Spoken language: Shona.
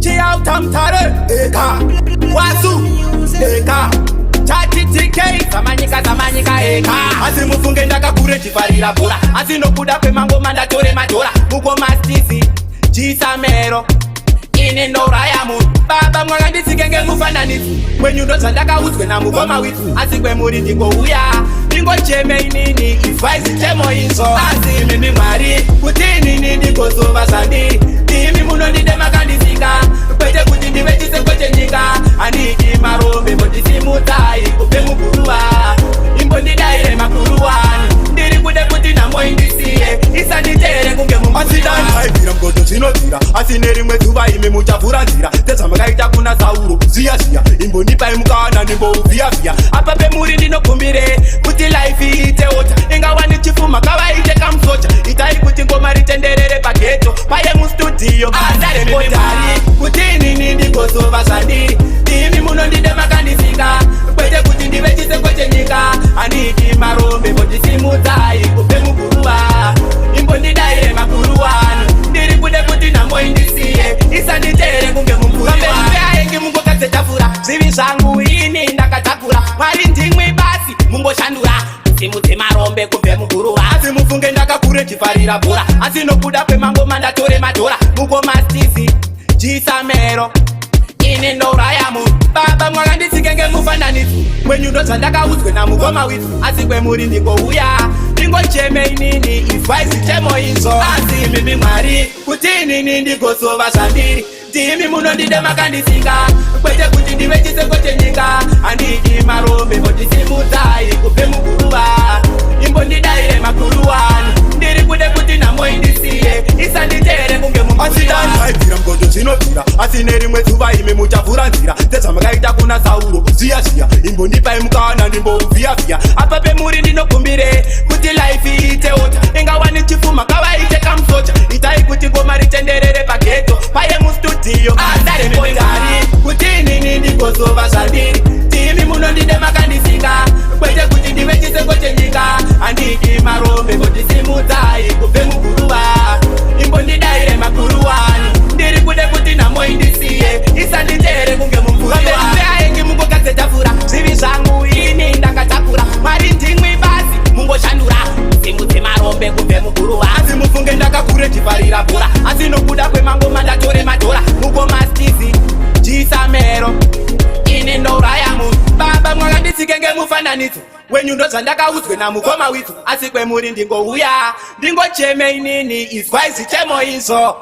Chiautamtare eka wasu eka chati TK zamanyika eka asi mufunge ndakakure chifarira bhora asi nokuda kwemangoma ndatore madhora muko mastisi chisamero ine ndouraya munhu baba mwakanditsike ngemufananidzo kwenyundo dzandakaudzwe namukoma witu asi kwemuri ndingouya ndingocheme inini ifaizi chemo izvo asi mimi mwari kuti inini ndigozova zvandiri imi munondide makandisika kwete kuti ndive chiseko chenyika handidi marombe mbondisimutai kubve muguruva imbondidaire makuruwani ndiri kude kuti namoindisiye isanditere kunge mumasidaniaibvira mgodzo dzinodzira asi nerimwe zuva imi muchavhura nzira dzedzamakaita kuna sauro ziya imbondipai mukana ndimbouvhiyavhiya apa pemuri ndinokumbire kuti laifi iite ota ingawani chifuma kavaite kamusocha itai kuti ngoma ritenderere pageto paye mustudio andarepotari kuti inini ndigozova zvandiri imi munondide makandisika kwete kuti ndive chiseko chenyika handidi marombe mbondisimudzai kubve muguruva imbondidaire makuruwani ndiri kude kuti namoindisiye isanditere kunge mumbuaengi mungokadzetafura zvivi zvangu ini ndakatakura mwari ndimwi basi mungoshandura simudze marombe kubve muguruva asi mufunge ndakakure chifarira bhora asi nokuda kwemangoma ndatore madhora muko mastisi chisamero ine ndouraya munhu baba mwakanditsike ngemufananidzo kwenyundo dzandakaudzwe namukoma witu asi kwemuri ndingouya ndingocheme inini ifaizi chemo izvo asi mimi mwari kuti inini ndigozova zvandiri ndimi munondide makandisika kwete kuti ndive chiseko chenyika handidi marombe mbondisimudzai kubve muguruva imbondidaire makuruwani ndiri kude kuti namoindisiye isanditere kunge mumasidanhaibvira mgodzo dzinobvira asi nerimwe zuva imi muchavhura nzira dzedzamakaita kuna sauro ziya imbondipai mukana ndimbouvhiyavhiya apa pemuri ndinokumbire kuti laifi iite ota ingawani chifuma kavaite kamusocha itai kuti ngoma ritenderere pageto paye mustudio andarepotari kuti inini ndigozova zvandiri timi munondide makandisika kwete kuti ndive chiseko chenyika handidi marombe mbondisimudzai kubve muguruva imbondidaire makuruwani ndiri kude kuti namoindisiye isanditere kunge mumbuaengi mungokadzetafura zvivi zvangu ini ndakatakura mwari ndimwi basi mungoshandura simudze marombe kubve muguruva asi mufunge ndakakure chifarira bhora asi nokuda kwemangoma ndatore madhora muko mastisi chisamero ine ndouraya munhu baba mwakanditsike ngemufananidzo wenyundo dzandakaudzwe namukoma witu asi kwemuri ndingouya ndingocheme inini izwaizi chemo izvo